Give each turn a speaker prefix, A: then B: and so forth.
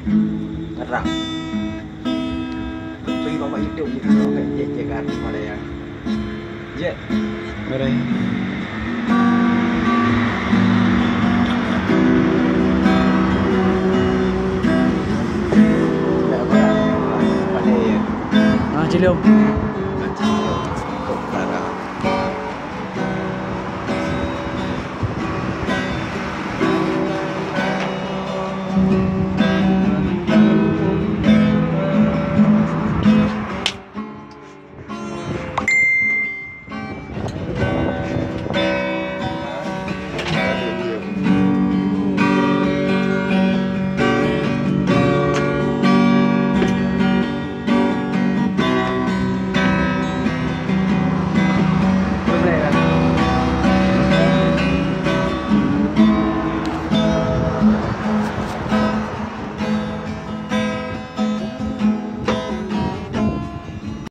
A: Terang. Pergi bapak YouTube je kalau kat je kan ada yang. Je.
B: Berai.
A: Tak apa. Pada ya.
B: Cilum.
A: Macam kok parah.